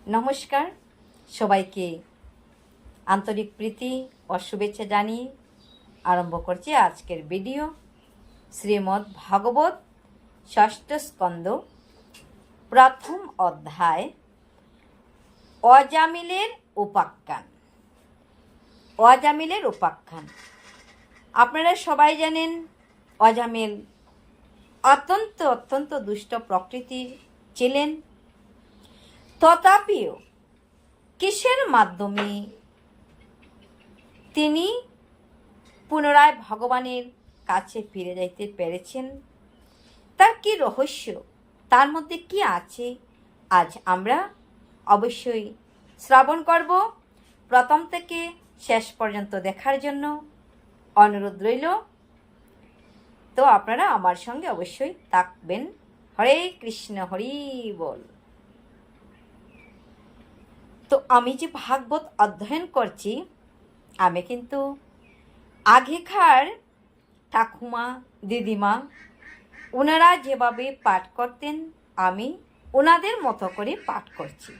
নমস্কার, সবাইকে আন্তরিক প্রীতি ও শুভেচ্ছা জানিয়ে আরম্ভ করছি আজকের ভিডিও। শ্রীমদ্ ভাগবত ষষ্ঠ স্কন্দ প্রথম অধ্যায় অজামিলের উপাখ্যান। অজামিলের উপাখ্যান আপনারা সবাই জানেন, অজামিল অত্যন্ত দুষ্ট প্রকৃতির ছিলেন। তথাপিও কিসের মাধ্যমে তিনি পুনরায় ভগবানের কাছে ফিরে যাইতে পেরেছেন, তার কি রহস্য, তার মধ্যে কি আছে, আজ আমরা অবশ্যই শ্রবণ করব। প্রথম থেকে শেষ পর্যন্ত দেখার জন্য অনুরোধ রইল। তো আপনারা আমার সঙ্গে অবশ্যই থাকবেন। হরে কৃষ্ণ, হরি বল। তো আমি যে ভাগবত অধ্যয়ন করছি, আমি কিন্তু আগেকার ঠাকুমা দিদিমা ওনারা যেভাবে পাঠ করতেন, আমি ওনাদের মতো করে পাঠ করছি।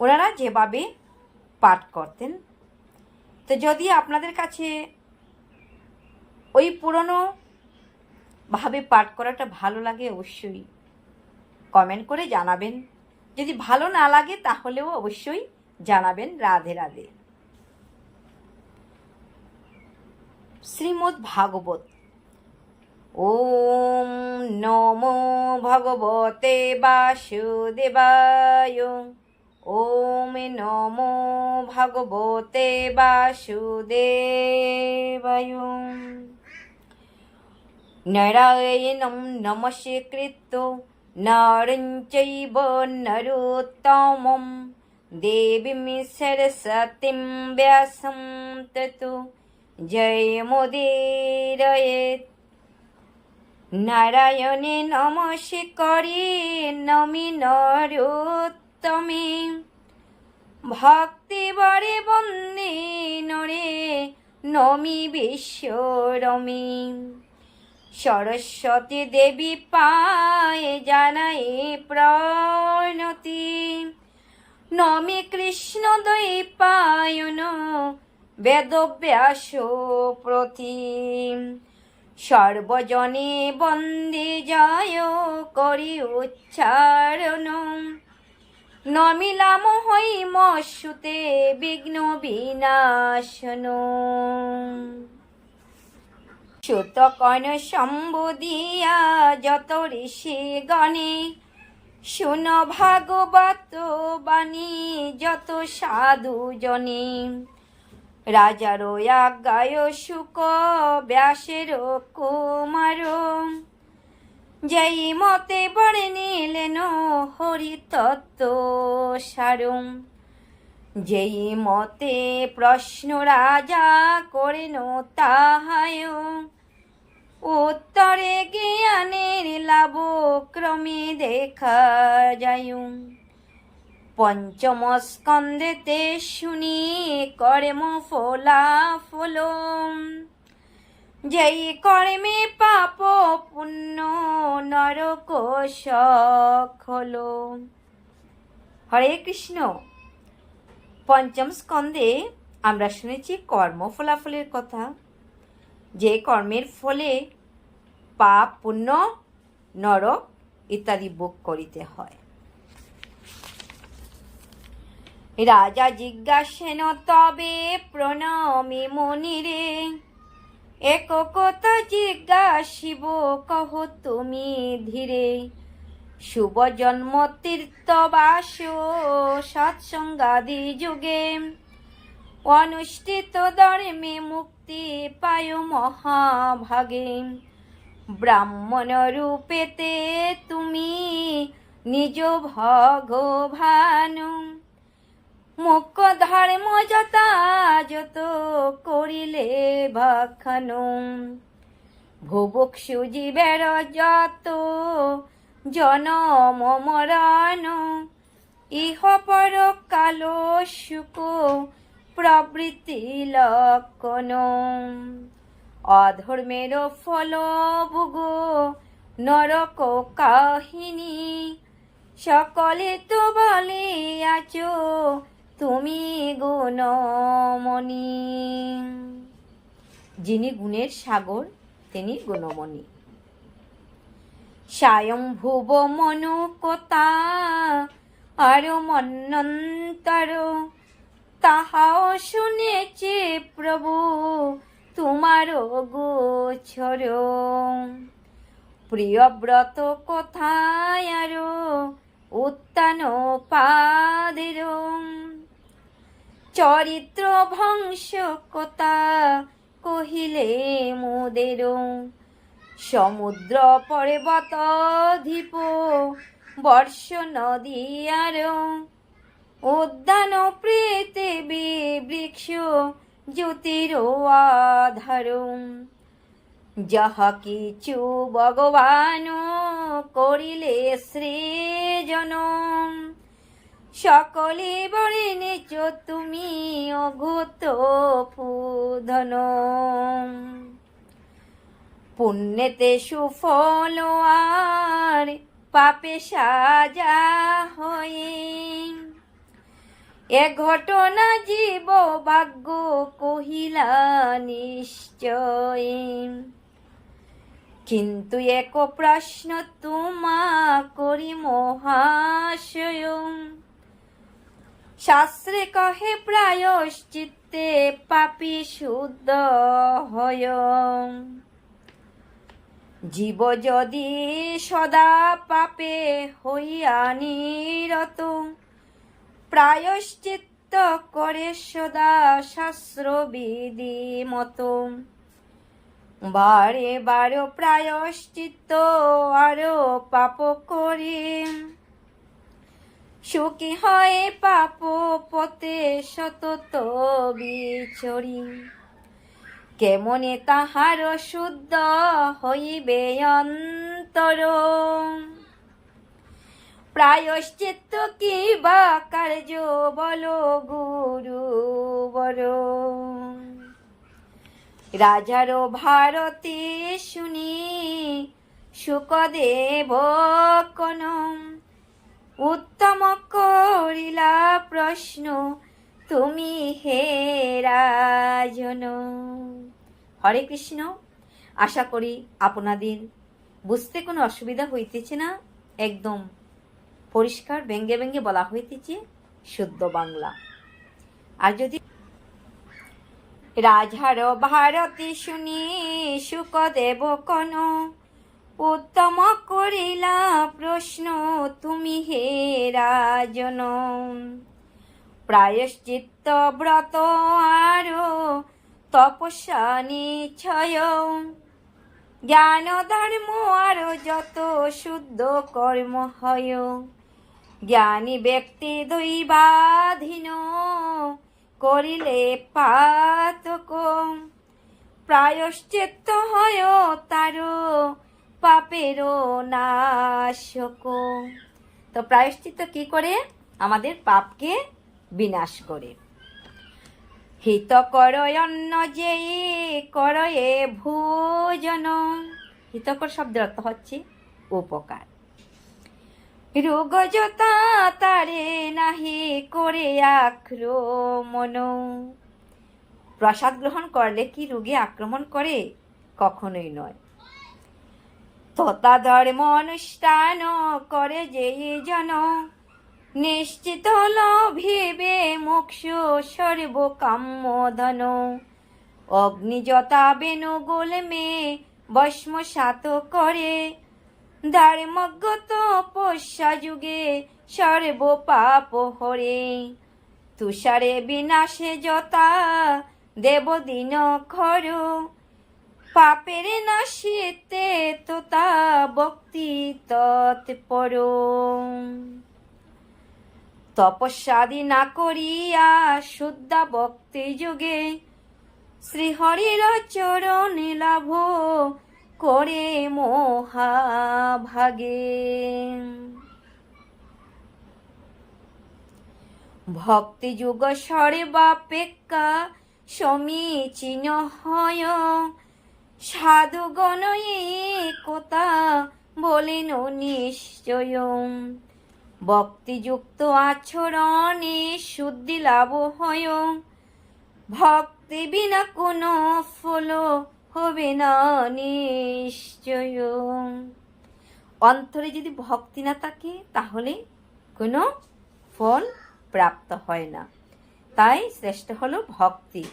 ওনারা যেভাবে পাঠ করতেন, তো যদি আপনাদের কাছে ওই পুরনো ভাবে পাঠ করাটা ভালো লাগে, অবশ্যই কমেন্ট করে জানাবেন। যদি ভালো না লাগে তাহলেও অবশ্যই জানাবেন। রাধে রাধে। শ্রীমদ্ ভাগবত। ওম নমো ভগবতে বাসুদেবায়। ওম নমো ভগবতে বাসুদেবায়। নারায়ণং নমস্কৃত্য নরং চৈব নরোত্তমং দেবীং সরস্বতীং ব্যাসং ততো জয়মুদীরয়েৎ। নারায়ণে নমস্করি নমি নরোত্তমে ভক্তিবরে বন্দে নরে নমি বিশ্বরমে। সরস্বতী দেবী পায়ে জানাই প্রণতি নমি কৃষ্ণ দ্বৈপায়ন বেদব্যাস প্রতি। সর্বজনে বন্দে জয় করি উচ্চারণ নমিলাম হই মসুতে বিঘ্ন বিনাশন। সুতকর্ণ সম্বোধিয়া যত ঋষি গণে শুন ভাগবত বাণী যত সাধু জনে। রাজার আজ্ঞায় শুক ব্যাসের কুমার যেই মতে বড়ে নিলেন হরি তত্ত্ব সারং। যেই মতে প্রশ্ন রাজা করেন তাহায় উত্তরে জ্ঞানের লাভ ক্রমে দেখা যায়। পঞ্চম স্কন্ধেতে শুনি কর্ম ফলাফল যেই কর্মে পাপ পুণ্য নরক সখল। হরে কৃষ্ণ। পঞ্চম স্কন্ধে আমরা শুনেছি কর্ম ফলাফলের কথা, যে কর্মের ফলে পাপ পুণ্য নরক ইত্যাদি ভোগ করিতে হয়। রাজা জিজ্ঞাসেন তবে প্রণামী মুনিরে এক কথা জিজ্ঞাসিব কহ তুমি ধীরে। শুভ জন্ম তীর্থবাস সৎসঙ্গাদি যুগে অনুষ্ঠিত ধর্মে মুক্তি পায় মহাভাগে। ব্রাহ্মণ রূপেতে তুমি নিজ ভগবান মুখ্য ধর্ম যথাযথ করিলে ভক্ষণ। ভুভুক্ষু জীবের যত জনম মরণ ইহ পর কাল সুখ প্রবৃত্তি লক্ষণ। অধর্মের ফল ভোগ নরক কাহিনী সকলে তো বলিয়াছ তুমি গুণমণি। যিনি গুণের সাগর তিনি গুণমণি। স্বয়ংভুব মনুকতা আর মন্বন্তর, তাহাও শুনেছে প্রভু তোমার গোচর। প্রিয়ব্রত কোথায় আর উত্তান পাদের, চরিত্র ভংস কথা কহিলে মোদের। সমুদ্র পর্বত ধীপ বর্ষ নদীয়ার, উদ্যান পৃথিবী বৃক্ষ জ্যোতির আধার। যাহা কিছু ভগবান করিলে সৃজন, সকলে বর্ণিছ তুমি অঘোত পূধন। পুণ্যেতে সুফল আর পাপে সাজা হয়ে, এ ঘটনা জীব ভাগ্য কহিলা নিশ্চয়। কিন্তু এক প্রশ্ন তোমা করি মহাশয়, শাস্ত্রে কহে প্রায়শ্চিত্তে পাপী শুদ্ধ হয়। জীব যদি সদা পাপে হইয়া নিরত, প্রায়শ্চিত্ত করে সদা শাস্ত্র বিধি মত। বারে বারো প্রায়শ্চিত্ত আরো পাপ করে, সুখী হয় পাপ পথে সতত বিচরি। কেমনে তাহার শুদ্ধ হইবে অন্তর, প্রায়শ্চিত্ত কি বা কার্য বল গুরুবর। রাজার ভারতে শুনি শুকদেব কোন, উত্তম করিলা প্রশ্ন তুমি হে রাজন। হরে কৃষ্ণ। আশা করি আপনাদের বুঝতে কোনো অসুবিধা হইতেছে না। একদম পরিষ্কার ব্যঙ্গে ব্যঙ্গে বলা হইতেছে, শুদ্ধ বাংলা। আর যদি রাজার ভারতে শুনি শুকদেব কোন, উত্তম করিলা প্রশ্ন তুমি হে রাজন। প্রায়শ্চিত্ত ব্রত আর তপস্যা নিশ্চয়, জ্ঞান ধর্ম আর যত শুদ্ধ কর্ম হয়। জ্ঞানী ব্যক্তি দৈবাধীন করিলে পাতক, প্রায়শ্চিত্ত হয় তার পাপের নাশক। তো প্রায়শ্চিত্ত কি করে? আমাদের পাপকে বিনাশ করে। হিত করয় অন্ন যেই করয়ে ভোজন। হিতকর শব্দের অর্থ হচ্ছে উপকার। রোগ যতা তারে নাহি করে আক্রমণ। প্রসাদ গ্রহণ করলে কি রোগে আক্রমণ করে? কখনোই নয়। তথা ধর্ম অনুষ্ঠান করে যেই জন, নিশ্চিত লভিবে মোক্ষ সর্ব কাম্য ধন। অগ্নিযতা বেণুগোল মে ভস্মসাৎ করে, ধর্মজ্ঞত তপস্যা যুগে সর্ব পাপ হরে। তুষারে বিনাশে যতা দেবদিন খর, পাপের নাশিতে তোতা ভক্তি তৎপর। তপস্যাদি না করিয়া শুদ্ধা ভক্তি যুগে, শ্রীহরির চরণ লাভ করে মহাভাগে। ভক্তি যুগ সর্বাপেক্ষা সমীচীন হয়, সাধুগণ এই কথা বলেন নিশ্চয়। ভক্তিযুক্ত আচরণে শুদ্ধি লাভ হয়, ভক্তি বিনা কোনো ফল হবে না নিশ্চয়। অন্তরে যদি ভক্তি না থাকে তাহলে কোনো ফল প্রাপ্ত হয় না। তাই শ্রেষ্ঠ হলো ভক্তি।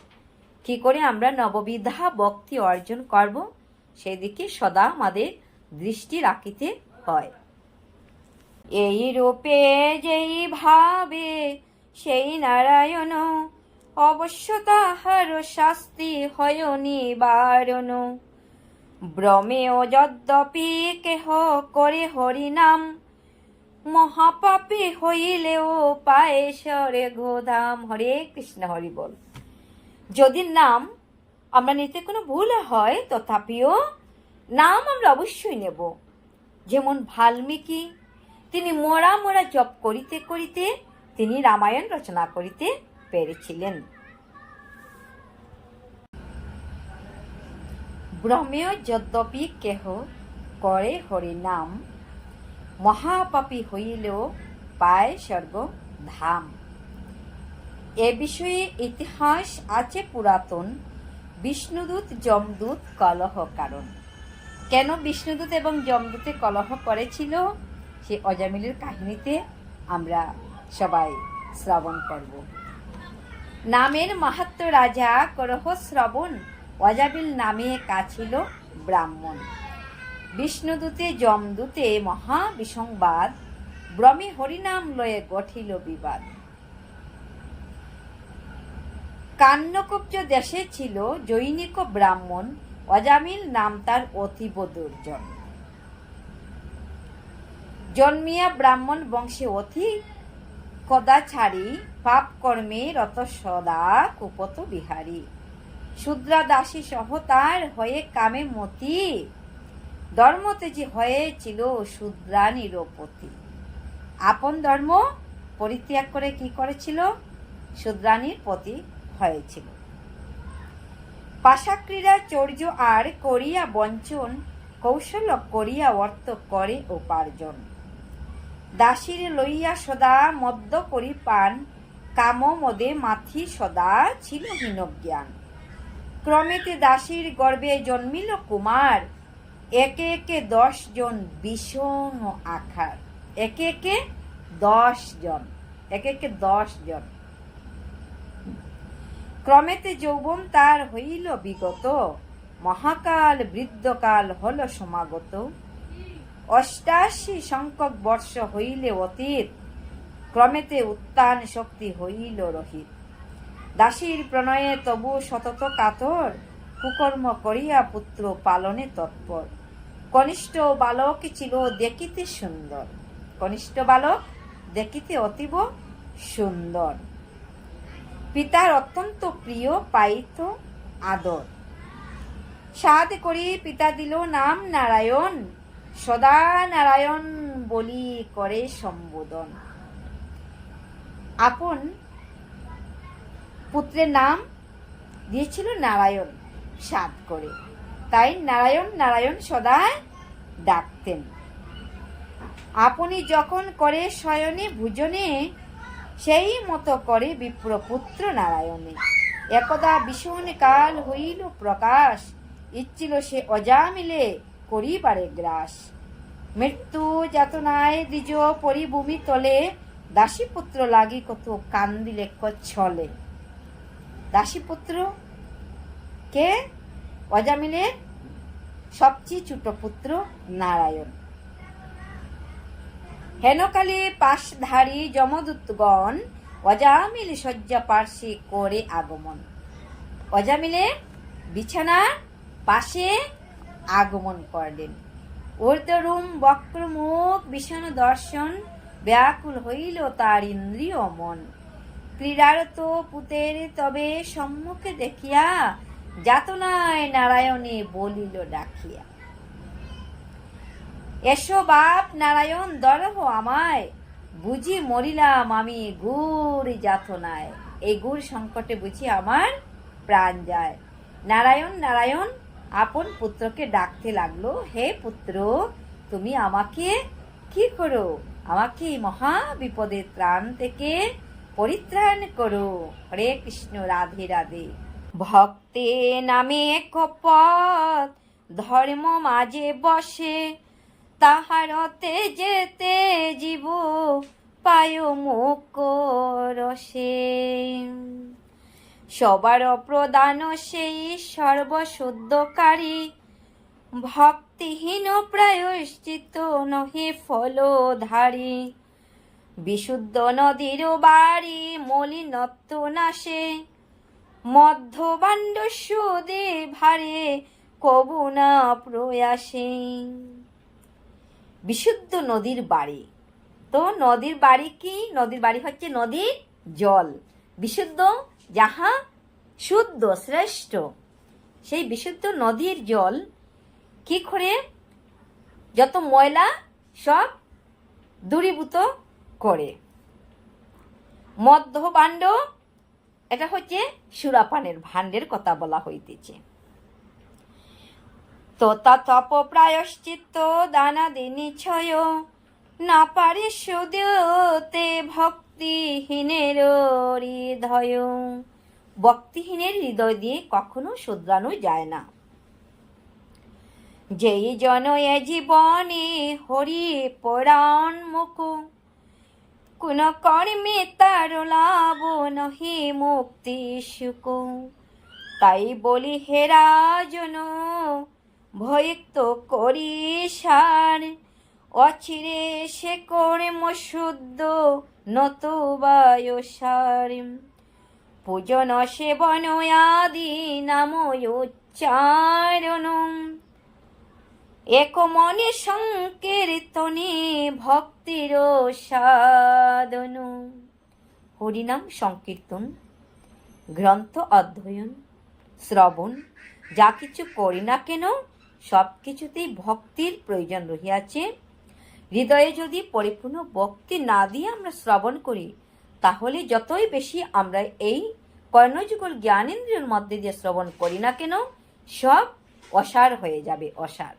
কি করে আমরা নববিধা ভক্তি অর্জন করব, সেদিকে সদা আমাদের দৃষ্টি রাখিতে হয়। এই রূপে যেই ভাবে সেই নারায়ণ, অবশ্য তাহার শাস্তি হয় নিবারণ। ভ্রমেও যদ্যপি কেহ করে হরিনাম, মহাপাপী হইলেও পায় স্বর্গধাম। হরে কৃষ্ণ, হরি বল। যদি নাম আমরা নিতে কোনো ভুল হয়, তথাপিও নাম আমরা অবশ্যই নেব। যেমন বাল্মীকি, তিনি মোরা মোরা জপ করিতে করিতে তিনি রামায়ণ রচনা করিতে পেরেছিলেন। ভ্রমেয় যদ্যপি কেহ করে হরি নাম, মহাপাপী হইলেও পায় স্বর্গ ধাম। এ বিষয়ে ইতিহাস আছে পুরাতন, বিষ্ণুদূত যমদূত কলহ কারণ। কেন বিষ্ণুদূত এবং যমদূতে কলহ করেছিল, সে অজামিলের কাহিনীতে আমরা সবাই শ্রবণ করব। নামের মাহাত্ম রাজা করহ শ্রবণ, অজামিল নামে কাছিল ব্রাহ্মণ। বিষ্ণুদূতে যমদূতে মহা বিসংবাদ, ভ্রমে হরিনাম লয়ে গঠিল বিবাদ। কান্যকুব্জ দেশে ছিল জৈনিক ব্রাহ্মণ, অজামিল নাম তার অতীব দুর্জন। জন্মিয়া ব্রাহ্মণ বংশে অতি কদাচারী, পাপ কর্মে রত সদা কুপত বিহারী। শূদ্রা দাসী সহ তার হয়ে কামে মতি, ধর্মতেজী হয়েছিল শূদ্রানীর পতি। আপন ধর্ম পরিত্যাগ করে কি করেছিল, শূদ্রানীর পতি হয়েছিল। পাশাক্রীড়া চর্য আর করিয়া বঞ্চন, কৌশল করিয়া অর্থ করে উপার্জন। দাসীর লইয়া সদা মদ্য করি পান, কাম মদে মাথি সদা ছিল হীন জ্ঞান। ক্রমেতে দাসীর গর্ভে জন্মিল কুমার, একে একে 10 জন ভীষণ আখার। একে একে 10 জন, একে একে 10 জন। ক্রমেতে যৌবন তার হইল বিগত, মহাকাল বৃদ্ধকাল হল সমাগত। 88 সংখ্যক বর্ষ হইলে অতীত, ক্রমেতে উত্থান শক্তি হইল রহিত। দাসীর প্রণয়ে তবু সতত কাতর, কুকর্ম করিয়া পুত্র পালনে তৎপর। কনিষ্ঠ বালক ছিল দেখিতে সুন্দর, কনিষ্ঠ বালক দেখিতে অতীব সুন্দর। পিতার অত্যন্ত প্রিয়, পাইত আদর। সাধ করি পিতা দিল নাম নারায়ণ, সদা নারায়ণ বলি করে সম্বোধন। আপন পুত্রের নাম দিয়েছিল নারায়ণ সাধ করে, তাই নারায়ণ নারায়ণ সদা ডাকতেন। আপনি যখন করে শয়নে ভুজনে, সেই মতো করে বিপ্রপুত্র নারায়ণে। একদা ভীষণ কাল হইল প্রকাশ, ইচ্ছিল সে অজামিলে করিবারে গ্রাস। মৃত্যু যাতনায় দ্বিজ পরিভূমি তলে, দাসীপুত্র লাগি কত কান্দিলে কচ্ছলে। দাসীপুত্র কে? অজামিলের সবচেয়ে ছোট পুত্র নারায়ণ। হেনকালে পাশধারী যমদূতগণ, অজামিল শয্যা পার্শ্বে করে আগমন। অজামিলে বিছানার পাশে আগমন করলেন। ঊর্ধ্বরূম বক্রমুখ বিষণ দর্শন, ব্যাকুল হইল তার ইন্দ্রিয় মন। ক্রীড়ারত পুতের তবে সম্মুখে দেখিয়া, যাতনায় নারায়ণে বলিল ডাকিয়া। এসো বাপ নারায়ণ দরহ আমায়, বুঝি মরিলাম আমি গুর যাতনায়। এই গুর সংকটে বুঝি আমার প্রাণ যায়। নারায়ণ নারায়ণ আপন পুত্রকে ডাকতে লাগলো, হে পুত্র তুমি আমাকে কি করো, আমাকে মহা বিপদের ত্রাণ থেকে পরিত্রাণ করো। হরে কৃষ্ণ, রাধে রাধে। ভক্তে নামে এক পথ ধর্ম মাঝে বসে, তাহারতে যেতে জীব পায় মুখ রসে। সবার প্রদান সেই সর্বশুদ্ধকারী, ভক্তিহীন প্রায়শ্চিত্ত নহে ফলধারী। বিশুদ্ধ নদীর বাড়ি মলিনত্ব নাশে, মধ্যবাণ্ড সুদে ভারে কবু না প্রয়াসে। বিশুদ্ধ নদীর বাড়ি, তো নদীর বাড়ি কি? নদীর বাড়ি হচ্ছে নদীর জল, বিশুদ্ধ, যাহা শুদ্ধ শ্রেষ্ঠ। সেই বিশুদ্ধ নদীর জল কি করে যত ময়লা সব দূরীভূত করে। মধ্যভাণ্ড, এটা হচ্ছে সুরাপানের ভাণ্ডের কথা বলা হইতেছে। তো তপ প্রায়শ্চিত্ত দানাদি নিছয়, না পারে সুদতে ভক্তিহীনের হৃদয়। ভক্তিহীনের হৃদয় দিয়ে কখনো শুধরানো যায় না। যেই জন এ জীবনে হরি পরাণ মুখ, কোন কর্মে তার লাভ নহি মুক্তি সুখ। তাই বলি হে রাজন, ভয়ক্ত করি সার, অচিরে সে কর্ম শুদ্ধ নতুবায় সার। পূজন সেবন আদি নাম উচ্চারণ, এক মনে সংকীর্তনে ভক্তির সাধন। হরিনাম সংকীর্তন, গ্রন্থ অধ্যয়ন, শ্রবণ যা কিছু করি না কেন সব কিছুতেই ভক্তির প্রয়োজন রহিয়াছে। হৃদয়ে যদি পরিপূর্ণ ভক্তি না দিয়ে আমরা শ্রবণ করি, তাহলে যতই বেশি আমরা এই কর্ণযুগল জ্ঞানেন্দ্রিয়ের মধ্যে দিয়ে শ্রবণ করি না কেন সব অসার হয়ে যাবে, অসার।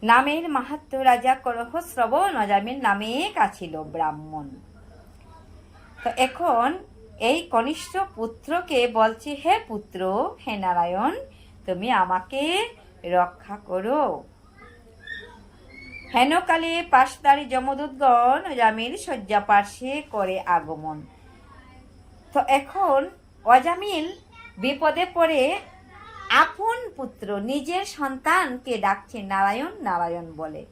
নামের মাহাত্ম্য রাজা করহ শ্রবণ, অজামিল নামে কাছিল ব্রাহ্মণ। তো এখন এই কনিষ্ঠ পুত্রকে বলছে, হে পুত্র, হে নারায়ণ, তুমি আমাকে রক্ষা করো। হেনকালে পাশদারি যমদূতগণ অজামিল শয্যা পার্শ্বে করে আগমন। তো এখন অজামিল বিপদে পড়ে আপন পুত্র, নিজের সন্তানকে ডাকছে নারায়ণ নারায়ণ বলে।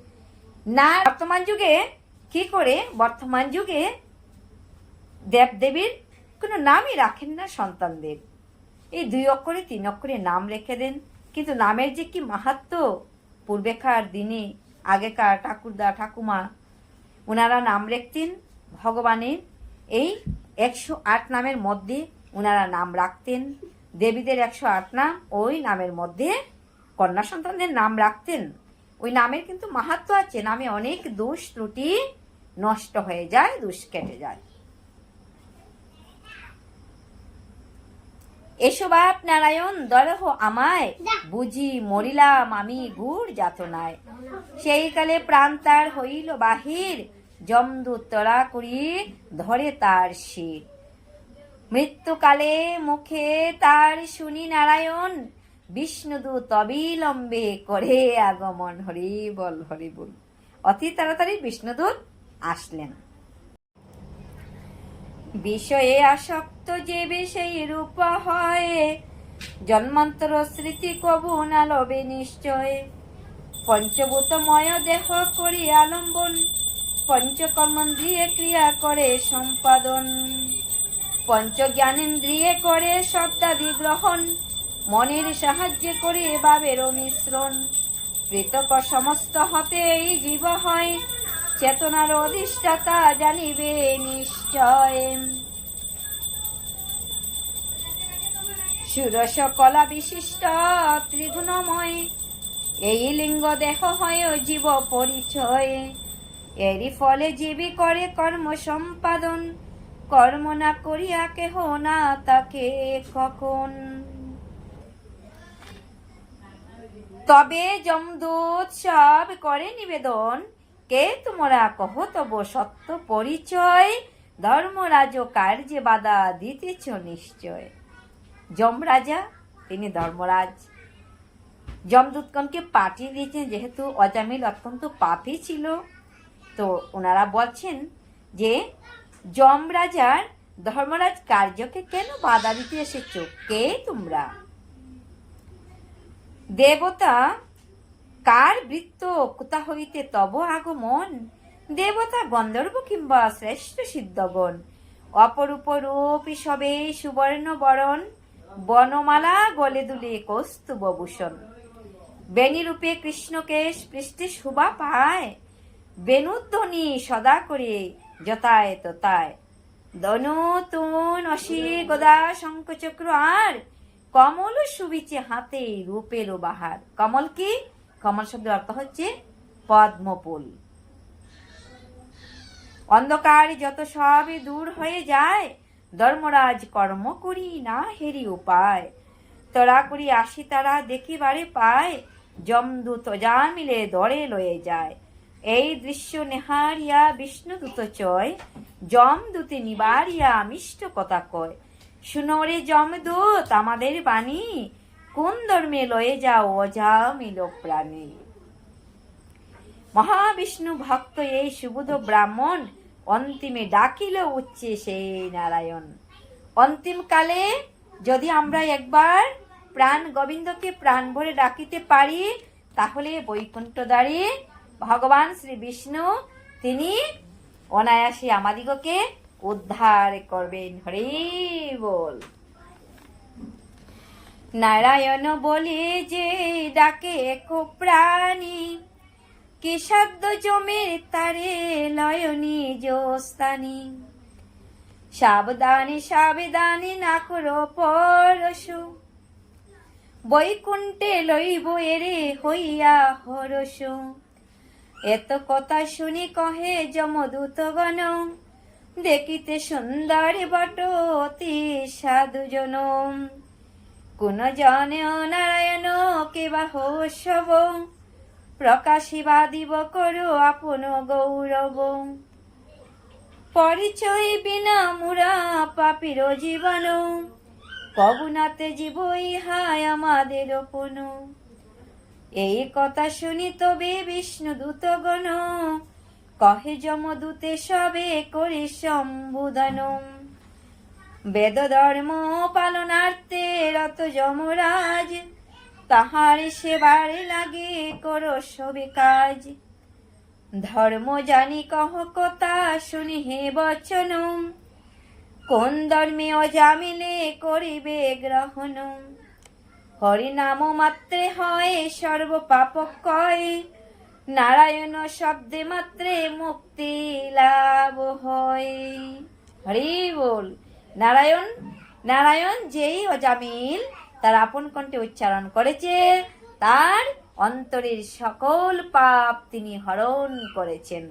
না, বর্তমান যুগে কি করে, বর্তমান যুগে দেবদেবীর কোনো নামই রাখেন না সন্তানদের। এই 2 অক্ষরে 3 অক্ষরে নাম রেখে দেন, কিন্তু নামের যে কি মাহাত্ম্য। পূর্বেকার দিনে আগেকার ঠাকুরদা ঠাকুমা ওনারা নাম রাখতেন ভগবানের, এই 108 নামের মধ্যে ওনারা নাম রাখতেন। দেবীদের 108 নাম, ওই নামের মধ্যে কন্যা সন্তানদের নাম রাখতেন। ওই নামের কিন্তু মাহাত্ম্য আছে, নামে অনেক দোষ ত্রুটি নষ্ট হয়ে যায়, দোষ কেটে যায়। এসো বাপ নারায়ণ দরহ আমায়, বুঝি মরিলাম আমি গুড় যাতনায়। সেই কালে প্রাণ তার হইল বাহির, যমদূত তড়া করি ধরে তার শির। মৃত্যুকালে মুখে তার শুনি নারায়ণ, বিষ্ণুদূত অবিলম্বে করে আগমন। হরি বল হরি বল। অতি তাড়াতাড়ি বিষ্ণুদূত আসলেন। বিষয়ে আসক্ত যে বিষয় রূপ হয়, জন্মান্তর স্মৃতি কবু না লবে নিশ্চয়। পঞ্চভূতময় দেহ করি আলম্বন, পঞ্চকর্মেন্দ্রিয়ে ক্রিয়া করে সম্পাদন। পঞ্চজ্ঞানেন্দ্রিয়ে করে শব্দাদি গ্রহণ, মনের সাহায্যে করে ভাবেরও মিশ্রণ। পৃথক সমস্ত হতে এই জীব হয়, চেতনার অধিষ্ঠাতা জানিবে নিশ্চয়। ষোড়শ কলা বিশিষ্ট ত্রিগুণময়, এই লিঙ্গ দেহ হয় জীব পরিচয়। এরই ফলে জীবী করে কর্ম সম্পাদন, কর্ম না করিয়া কেহ না তাকে কখন। তবে যমদূত সব করে নিবেদন, কে তোমরা কহ তব সত্য পরিচয়, ধর্মরাজ কার্যে বাধা দিতেছ নিশ্চয়। যমরাজা তিনি ধর্মরাজ যমদূতগণকে পাঠিয়ে দিয়েছেন, যেহেতু অজামিল অত্যন্ত পাপী ছিল, তো ওনারা বলছেন যে যমরাজার ধর্মরাজ কার্যকে কেন বাধা দিতে এসেছ, কে তোমরা? দেবতা কার বৃত্ত, কোথা হইতে তব আগমন, দেবতা গন্ধর্ব কিংবা শ্রেষ্ঠ সিদ্ধগণ, অপরূপ রূপ সবে সুবর্ণ বরণ, বনমালা গলে দুলে কৌস্তুভ ভূষণ, বেণী রূপে কৃষ্ণকেশ পৃষ্ঠে শোভা পায়, বেণুধ্বনি সদা করে যথায় তথায়, ধনু তুন অসি গদা শঙ্খচক্র আর, কমল সুবিচে হাতে রূপের বাহার। কমল কি? কমল শব্দের অর্থ হচ্ছে পদ্মফুল। অন্ধকার যত সবে দূর হয়ে যায়, ধর্মরাজ কর্ম করি না হেরি উপায়, তরা করি আসি তারা দেখিবারে পায়, যমদূত অজামিলে দরে লয়ে যায়। এই দৃশ্য নেহারিয়া বিষ্ণুদূত চয়, যমদূতে নিবারিয়া মিষ্ট কথা কয়, শুনোরে যমদূত আমাদের বাণী, কোন ধর্মে লয়ে যাও অজামিল প্রাণী। মহাবিষ্ণু ভক্ত এই সুবোধ ব্রাহ্মণ, অন্তিমে ডাকিল উচ্চে সেই নারায়ণ। অন্তিম কালে যদি আমরা একবার প্রাণ গোবিন্দকে প্রাণ ভরে ডাকিতে পারি, তাহলে বৈকুণ্ঠদ্বারে ভগবান শ্রী বিষ্ণু তিনি অনায়াসে আমাদিগকে উদ্ধার করবেন। হরি বল। নারায়ণ বলে যে ডাকে খুব প্রাণী, কি সাধ্য জমের তারে লয়নি জোস্তানি, সাবধানে সাবধানে না করো পরশু, বৈকুণ্ঠে লইব এরে হইয়া হরস। এত কথা শুনি কহে যমদূতগণ, দেখিতে সুন্দর বট অতি সাধুজন, কোন জনে নারায়ণ কেবা হসব, প্রকাশিবা দিব করো আপন গৌরব। পরিচয় বিনা মুরা পাপির জীবন, কবুনাতে জীব ইহাই আমাদের আপন। এই কথা শুনি তবে বিষ্ণুদূতগণ, কহে যমদূতে সবে করে সম্বোধন। বেদ ধর্ম পালনার্থে রত যমরাজ, তাহার সেবার লাগে করো সবে কাজ। ধর্ম জানি কহ কথা শুনি হে বচন, কোন ধর্মে অজামিলে করিবে গ্রহণ। হরিনাম মাত্রে হয় সর্ব পাপ ক্ষয়, নারায়ণ শব্দে মাত্রে মুক্তি লাভ হয়। হরি বল। নারায়ণ নারায়ণ যেই অজামিল তার আপন কণ্ঠে উচ্চারণ করেছে, তার অন্তরের সকল পাপ তিনি হরণ করেছেন।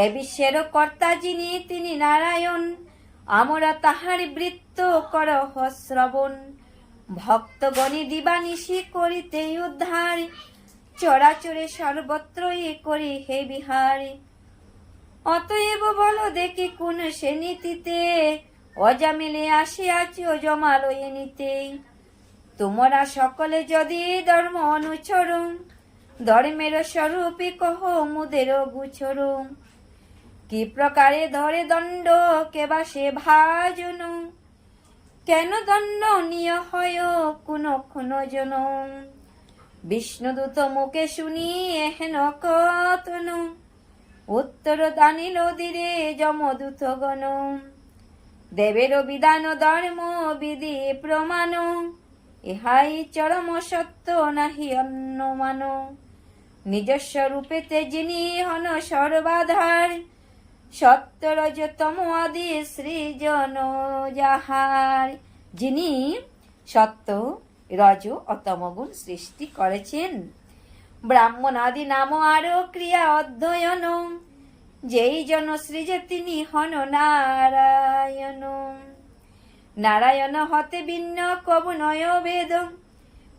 এ বিশ্বের কর্তা যিনি তিনি নারায়ণ, আমরা তাহার বৃত্ত করহ শ্রবণ। ভক্তগণে দিবানিশি করিতে উদ্ধার, চরাচরে সর্বত্রই করি হে বিহার। অতএব বলো দেখি কোন সে নীতিতে, অজামিলে আসিয়াছ জমালয়ে নিতে। তোমরা সকলে যদি ধর্ম অনুচর, ধর্মের স্বরূপে কহ মুদের গুছর। কি প্রকারে ধরে দণ্ড কেবা সে ভাজন, কেন দণ্ড নিয় হয় কোন কোন জন। বিষ্ণুদূত মুখে শুনি এহেন কথন, উত্তর দানিল ধীরে যমদূতগণ। দেবের বিধান ধর্ম বিধি প্রমাণ, ইহাই চরম সত্য নাহি অন্য মান। নিজস্ব রূপেতে যিনি হন সর্বাধার, সত্য রজতম আদি সৃজন যাহার। যিনি সত্য রজ ও তমগুণ সৃষ্টি করেছেন, ব্রাহ্মণ আদি নাম আরো ক্রিয়া অধ্যয়ন, যেই জন সৃজে তিনি হন নারায়ণ। নারায়ণ হতে ভিন্ন কবু নয় বেদ,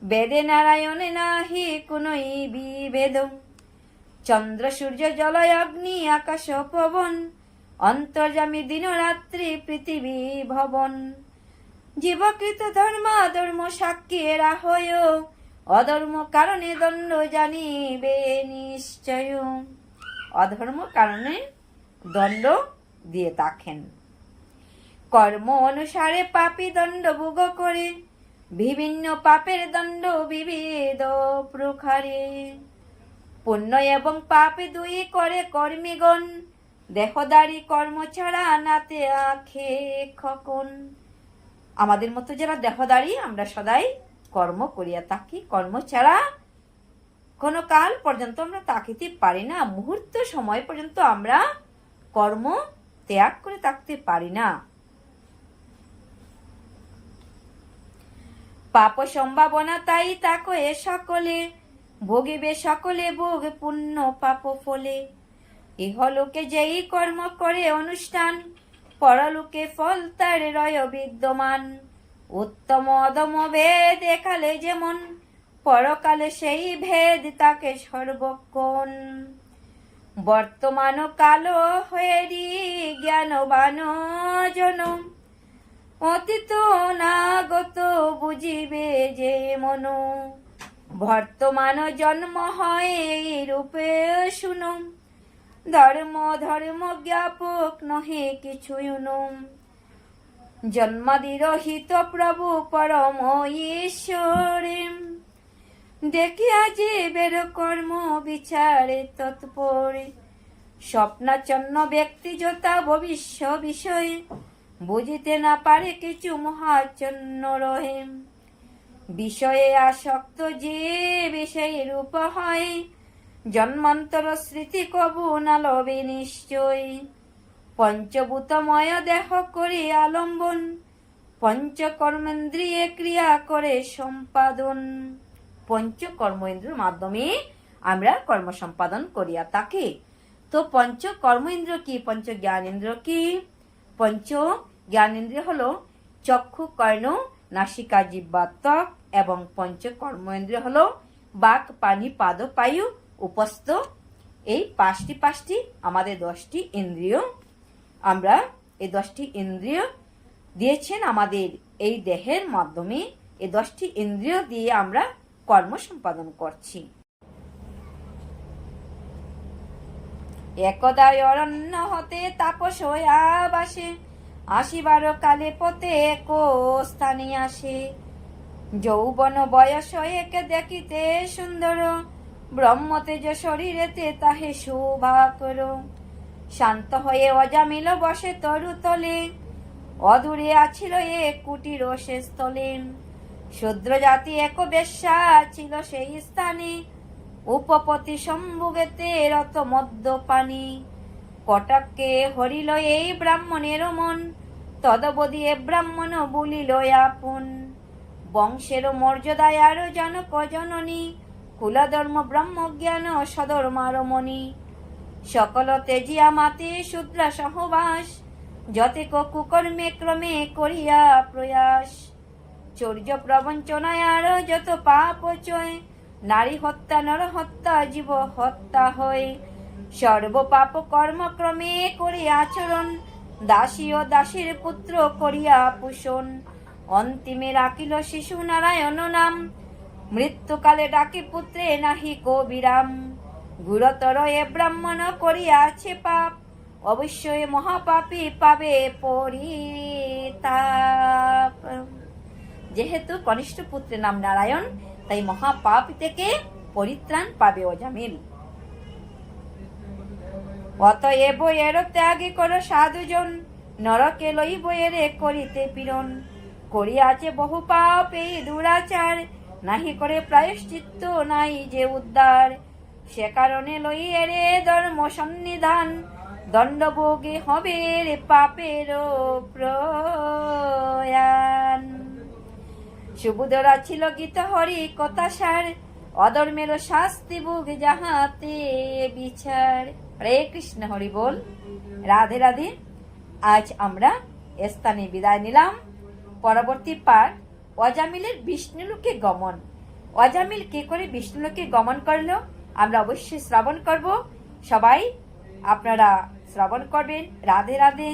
বেদে নারায়ণে নাহি কোনই বিভেদ। চন্দ্র সূর্য জল অগ্নি আকাশ পবন, অন্তর্যামী দিন রাত্রি পৃথিবী ভবন। জীবকৃত ধর্ম ধর্ম সাক্ষী এরা হয়, অধর্ম কারণে দণ্ড জানিবে নিশ্চয়। অধর্ম কারণে দণ্ড দিয়ে থাকেন। কর্ম অনুসারে পাপী দণ্ড ভোগ করে, বিভিন্ন পাপের দণ্ড বিবিধ প্রকারে। পুণ্য এবং পাপ দুই করে কর্মীগণ, দেহদারি কর্ম ছাড়া নাতে আখে খকন। আমাদের মতো যারা দেহদারি, আমরা সদাই কর্ম করিয়া থাকি। কর্ম ছাড়া কোনো কাল পর্যন্ত আমরা থাকিতে পারি না, মুহূর্ত সময় পর্যন্ত আমরা কর্ম ত্যাগ করে থাকতে পারি না। পাপ সম্ভাবনা তাই তাকো এ সকলে, ভোগিবে সকলে ভোগ পুণ্য পাপ ফলে। ইহলোকে যেই কর্ম করে অনুষ্ঠান, পরলোকে ফল তার রয় বিদ্যমান। উত্তম অধম ভেদ একালে যেমন, পরকালে সেই ভেদ তাকে সর্বক্ষণ। বর্তমান কালো হয়েরি জ্ঞানবান জন, অতীত অনাগত বুঝিবে যে মন। বর্তমান জন্ম হয় এই রূপে শুনো, ধর্ম ধর্ম জ্ঞাপক নহে কিছুই নুম। জন্মাদিরহিত প্রভু পরম ঈশ্বরে, দেখিয়া জীবের কর্ম বিচারে তৎপরে। স্বপ্নাচ্ছন্ন ব্যক্তি যথা ভবিষ্য বিষয়ে, বুঝিতে না পারে কিছু মহাচ্ছন্ন রহে। বিষয়ে আসক্ত যে বিষয়ে রূপ হয়, জন্মান্তর স্মৃতি কবু না লবে নিশ্চয়। পঞ্চভূতময় দেহ করে আলম্বন, পঞ্চকর্মেন্দ্রিয়ে ক্রিয়া করে সম্পাদন। পঞ্চকর্মেন্দ্রিয়ের মাধ্যমে আমরা কর্ম সম্পাদন করিয়া থাকি। তো পঞ্চ কর্মেন্দ্র কি, পঞ্চ জ্ঞানেন্দ্র কি? পঞ্চ জ্ঞানেন্দ্রিয় হলো চক্ষু, কর্ণ, নাসিকা, জিহ্বা, ত্বক, এবং পঞ্চ কর্মেন্দ্রিয় হলো বাক, পানি, পাদ, পায়ু, উপস্থ। এই পাঁচটি আমাদের 10টি ইন্দ্রিয়। আমরা এই 10টি ইন্দ্রিয় দিয়েছেন আমাদের এই দেহের মাধ্যমে। এই 10টি ইন্দ্রিয় দিয়ে আমরা কর্ম সম্পাদন করছি। একদা অরণ্য হতে তাপস হইয়া বাসে, আসিবার কালে পথে এক স্থানে আসে। যৌবন বয়স একে দেখিতে সুন্দর, ব্রহ্মতেজ শরীরেতে তাহে শোভা কর। শান্ত হয়ে অজামিল বসে তরু তলে, অদূরে আছিল এক কুটির সে স্থলে। শূদ্র জাতি এক বেশ্যা ছিল সেই স্থানে, উপপতি সম্ভোগেতে রত মদ্যপানি। কটাক্ষে হরিল এই ব্রাহ্মণের মন, তদবধি এ ব্রাহ্মণ বলিল আপন। বংশের মর্যাদায় আরো জনক জননী, কুলধর্ম ব্রহ্মজ্ঞান সধর্মারমণি। সকল তেজিয়া মাতে শূদ্রা সহবাস, যতেক কুকর্মে ক্রমে করিয়া প্রয়াস। চৌর্য প্রবঞ্চনায় আর যত পাপ চয়, নারী হত্যা নর হত্যা জীব হত্যা হয়। সর্ব পাপ কর্ম ক্রমে করি আচরণ, দাসী ও দাসীর পুত্র করিয়া পোষণ। অন্তিমে রাখিল শিশু নারায়ণ নাম, মৃত্যুকালে ডাকি পুত্রে নাহি কবিরাম। গুরুতর এ ব্রাহ্মণ করিয়াছে পাপ, অবশ্যই মহাপাপী পাবে পরিতাপ। যেহেতু কনিষ্ঠ পুত্রের নাম নারায়ণ, তাই মহাপাপ থেকে পরিত্রাণ পাবে অজামিল। অতএব এর ত্যাগী কর সাধুজন, নরকে লইব এরে করিতে পীড়ন। করিয়াছে বহু পাপ এই দুরাচার, নাহি করে প্রায়শ্চিত্ত নাই যে উদ্ধার। সে কারণে লই এরে ধর্ম সন্নিধান, দণ্ডভোগে হবে রে পাপের প্রয়াণ। সুবুধরা ছিল গীত হরি কথা সার, অধর্মের শাস্তি ভোগ যাহাতে বিচার। হরে কৃষ্ণ, হরি বল, রাধে রাধে। আজ আমরা স্থানে বিদায় নিলাম। পরবর্তী পাঠ অজামিলের বিষ্ণুলোকে গমন। অজামিল কে করে বিষ্ণুলোকে গমন করলো আমরা অবশ্যই শ্রবণ করব। সবাই আপনারা শ্রবণ করবেন। রাধে রাধে।